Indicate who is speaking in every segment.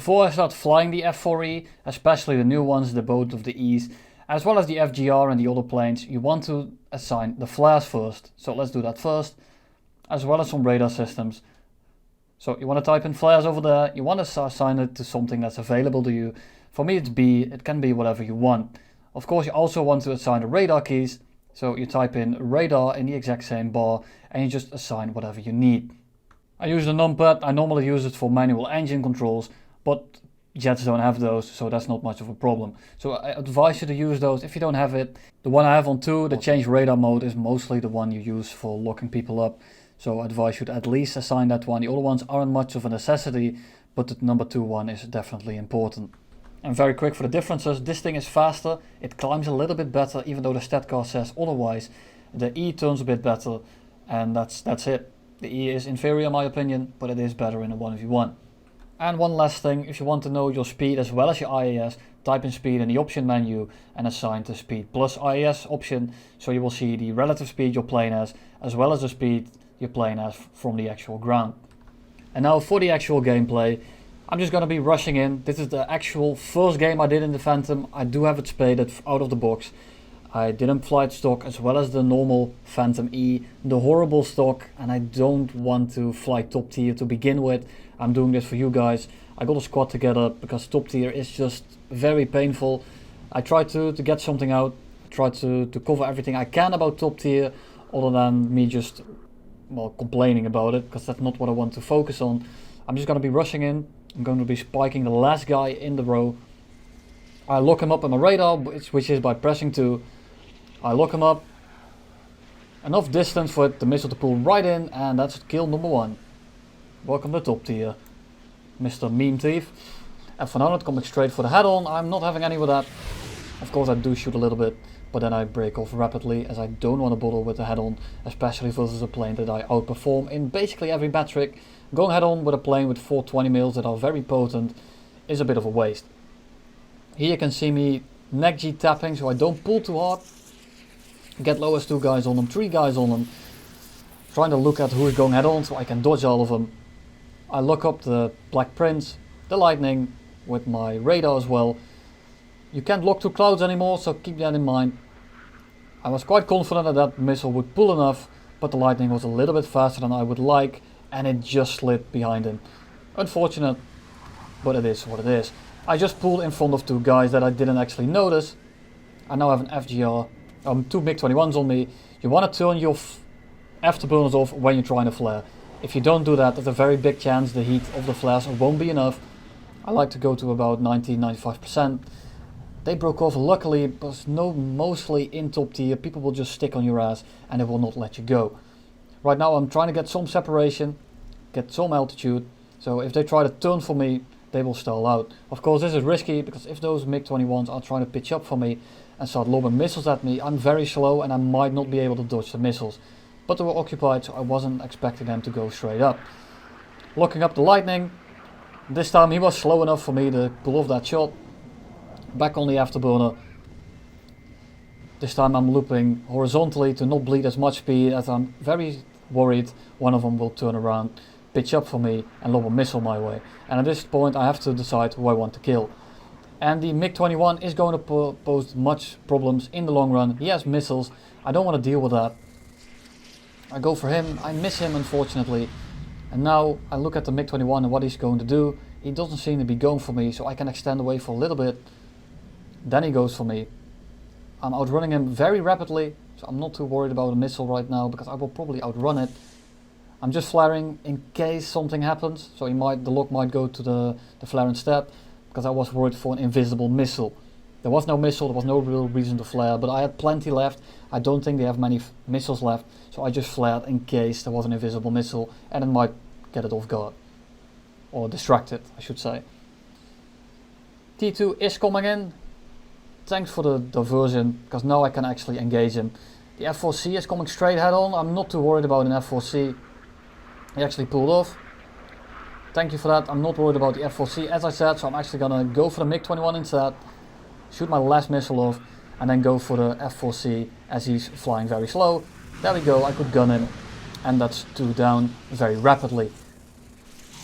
Speaker 1: Before I start flying the F-4E, especially the new ones, the both of the E's, as well as the FGR and the other planes, you want to assign the flares first. So let's do that first, as well as some radar systems. So you want to type in flares over there, you want to assign it to something that's available to you. For me it's B, it can be whatever you want. Of course you also want to assign the radar keys, so you type in radar in the exact same bar and you just assign whatever you need. I use the numpad, I normally use it for manual engine controls, but jets don't have those, so that's not much of a problem. So I advise you to use those if you don't have it. The one I have on 2, the change radar mode, is mostly the one you use for locking people up. So I advise you to at least assign that one. The other ones aren't much of a necessity, but the number 2 one is definitely important. And very quick for the differences, this thing is faster, it climbs a little bit better even though the stat card says otherwise. The E turns a bit better and that's it. The E is inferior in my opinion, but it is better in a 1v1. And one last thing, if you want to know your speed as well as your IAS, type in speed in the option menu and assign the speed plus IAS option, so you will see the relative speed your plane has as well as the speed your plane has from the actual ground. And now for the actual gameplay, I'm just going to be rushing in. This is the actual first game I did in the Phantom. I do have it spaded out of the box. I didn't fly it stock as well as the normal Phantom E, the horrible stock, and I don't want to fly top tier to begin with. I'm doing this for you guys. I got a squad together because top tier is just very painful. I try to get something out, try to cover everything I can about top tier other than me just complaining about it, because that's not what I want to focus on. I'm just going to be rushing in. I'm going to be spiking the last guy in the row. I lock him up on my radar, which is by pressing 2. I lock him up. Enough distance for the missile to pull right in, and that's kill number 1. Welcome to top tier, Mr. Meme Thief. F-100 coming straight for the head-on. I'm not having any with that. Of course I do shoot a little bit, but then I break off rapidly as I don't want to bother with the head-on, especially versus a plane that I outperform in basically every metric. Going head-on with a plane with 420 mils that are very potent is a bit of a waste. Here you can see me neck G tapping, so I don't pull too hard. Get low as 2 guys on them, 3 guys on them. Trying to look at who is going head-on so I can dodge all of them. I look up the Black Prince, the Lightning with my radar as well. You can't lock 2 clouds anymore, so keep that in mind. I was quite confident that that missile would pull enough, but the Lightning was a little bit faster than I would like, and it just slid behind him. Unfortunate, but it is what it is. I just pulled in front of 2 guys that I didn't actually notice. I now have an FGR, 2 MiG-21s on me. You want to turn your afterburners off when you're trying to flare. If you don't do that, there's a very big chance the heat of the flares won't be enough. I like to go to about 90-95%. They broke off luckily, but mostly in top tier, people will just stick on your ass and they will not let you go. Right now I'm trying to get some separation, get some altitude, so if they try to turn for me, they will stall out. Of course this is risky, because if those MiG-21s are trying to pitch up for me and start lobbing missiles at me, I'm very slow and I might not be able to dodge the missiles. But they were occupied, so I wasn't expecting them to go straight up. Locking up the Lightning, this time he was slow enough for me to pull off that shot. Back on the afterburner. This time I'm looping horizontally to not bleed as much speed, as I'm very worried one of them will turn around, pitch up for me and lob a missile my way. And at this point I have to decide who I want to kill. And the MiG-21 is going to pose much problems in the long run. He has missiles, I don't want to deal with that. I go for him, I miss him unfortunately. And now I look at the MiG-21 and what he's going to do. He doesn't seem to be going for me, so I can extend away for a little bit. Then he goes for me. I'm outrunning him very rapidly, so I'm not too worried about a missile right now, because I will probably outrun it. I'm just flaring in case something happens, so the lock might go to the flare instead, because I was worried for an invisible missile. There was no missile, there was no real reason to flare, but I had plenty left. I don't think they have many missiles left, so I just flared in case there was an invisible missile and it might get it off guard. Or distract it, I should say. T2 is coming in. Thanks for the diversion, because now I can actually engage him. The F-4C is coming straight head on. I'm not too worried about an F-4C. He actually pulled off. Thank you for that. I'm not worried about the F-4C as I said, so I'm actually gonna go for the MiG-21 instead. Shoot my last missile off and then go for the F-4C as he's flying very slow. There we go, I could gun him, and that's 2 down very rapidly.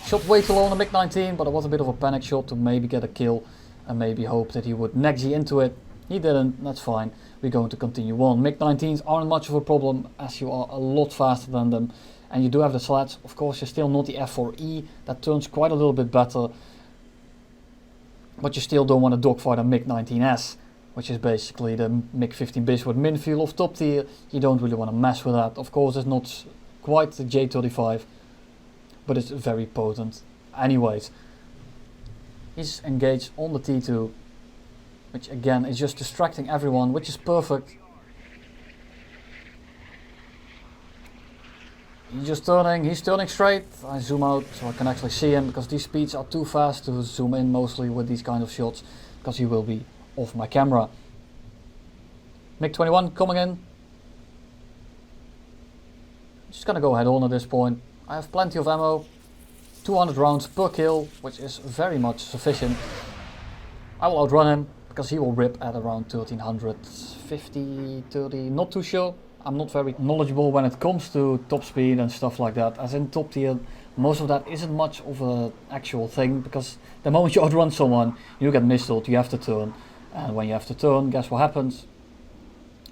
Speaker 1: Shot way too low on the MiG-19, but it was a bit of a panic shot to maybe get a kill and maybe hope that he would neck-G into it. He didn't, that's fine. We're going to continue on. MiG-19s aren't much of a problem as you are a lot faster than them. And you do have the slats. Of course, you're still not the F-4E. That turns quite a little bit better. But you still don't want to dogfight a MiG-19S, which is basically the MiG-15 bis with min fuel of top tier. You don't really want to mess with that. Of course, it's not quite the J-35, but it's very potent. Anyways, he's engaged on the T2, which again is just distracting everyone, which is perfect. He's turning straight. I zoom out so I can actually see him, because these speeds are too fast to zoom in mostly with these kind of shots, because he will be off my camera. MiG-21 coming in. Just gonna go head on at this point. I have plenty of ammo, 200 rounds per kill, which is very much sufficient. I will outrun him, because he will rip at around 1350, 30, not too sure. I'm not very knowledgeable when it comes to top speed and stuff like that. As in top tier, most of that isn't much of an actual thing, because the moment you outrun someone, you get missiled, you have to turn. And when you have to turn, guess what happens?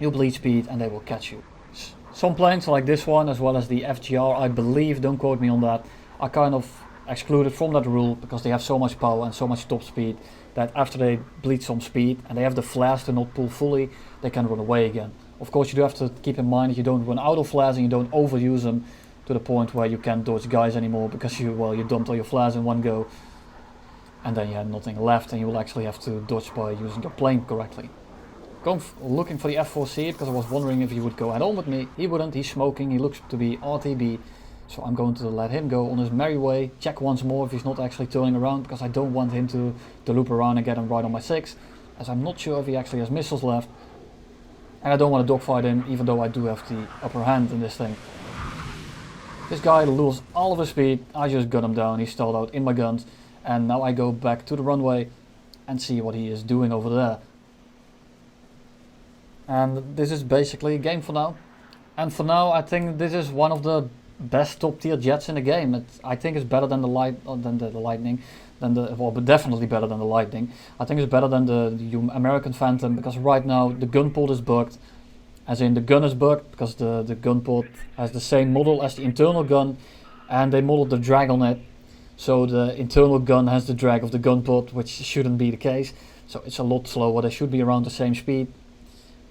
Speaker 1: You bleed speed and they will catch you. Some planes like this one, as well as the FGR, I believe, don't quote me on that, are kind of excluded from that rule, because they have so much power and so much top speed that after they bleed some speed and they have the flares to not pull fully, they can run away again. Of course, you do have to keep in mind that you don't run out of flares and you don't overuse them to the point where you can't dodge guys anymore, because you dumped all your flares in one go and then you have nothing left, and you will actually have to dodge by using your plane correctly. Looking for the F-4C, because I was wondering if he would go head on with me. He wouldn't, he's smoking, he looks to be RTB, so I'm going to let him go on his merry way. Check once more if he's not actually turning around, because I don't want him to loop around and get him right on my 6, as I'm not sure if he actually has missiles left. And I don't want to dogfight him, even though I do have the upper hand in this thing. This guy loses all of his speed. I just gun him down, he stalled out in my guns. And now I go back to the runway and see what he is doing over there. And this is basically a game for now. And for now, I think this is one of the best top tier jets in the game. I think it's better than the Lightning. But definitely better than the Lightning. I think it's better than the American Phantom, because right now the gun port is bugged. As in, the gun is bugged because the gun port has the same model as the internal gun, and they modeled the drag on it. So the internal gun has the drag of the gun port, which shouldn't be the case. So it's a lot slower. They should be around the same speed,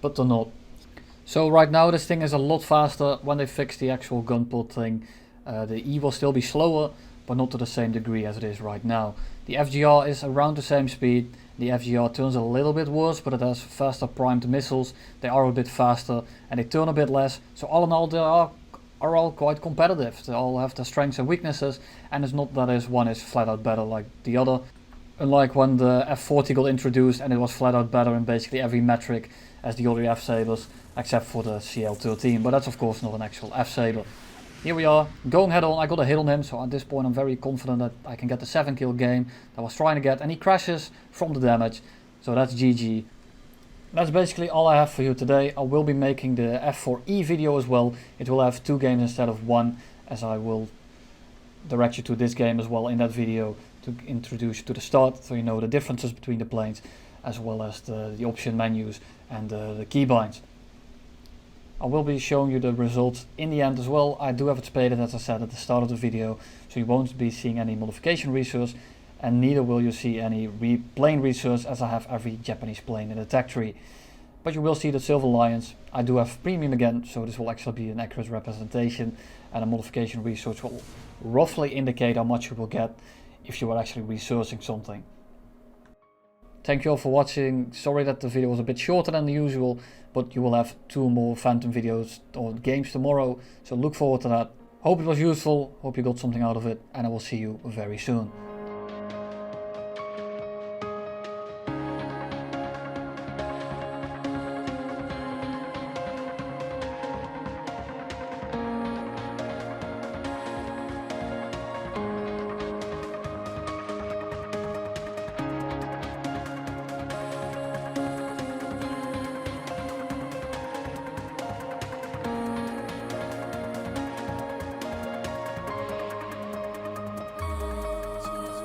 Speaker 1: but they're not. So right now this thing is a lot faster. When they fix the actual gun port thing, the E will still be slower, but not to the same degree as it is right now. The FGR is around the same speed. The FGR turns a little bit worse, but it has faster primed missiles. They are a bit faster and they turn a bit less. So all in all, they are all quite competitive. They all have their strengths and weaknesses, and it's not that one is flat out better like the other. Unlike when the F-40 got introduced and it was flat out better in basically every metric as the other F-Sabres, except for the CL-13, but that's of course not an actual F-Sabre. Here we are, going head on. I got a hit on him, so at this point I'm very confident that I can get the 7 kill game that I was trying to get, and he crashes from the damage, so that's GG. That's basically all I have for you today. I will be making the F-4E video as well. It will have 2 games instead of 1, as I will direct you to this game as well in that video to introduce you to the start, so you know the differences between the planes, as well as the option menus and the keybinds. I will be showing you the results in the end as well. I do have it spaded, as I said at the start of the video, so you won't be seeing any modification resource, and neither will you see any plane resource, as I have every Japanese plane in the tech tree. But you will see the Silver Lions. I do have premium again, so this will actually be an accurate representation, and a modification resource will roughly indicate how much you will get if you are actually resourcing something. Thank you all for watching. Sorry that the video was a bit shorter than the usual, but you will have 2 more Phantom videos or games tomorrow, so look forward to that. Hope it was useful, hope you got something out of it, and I will see you very soon.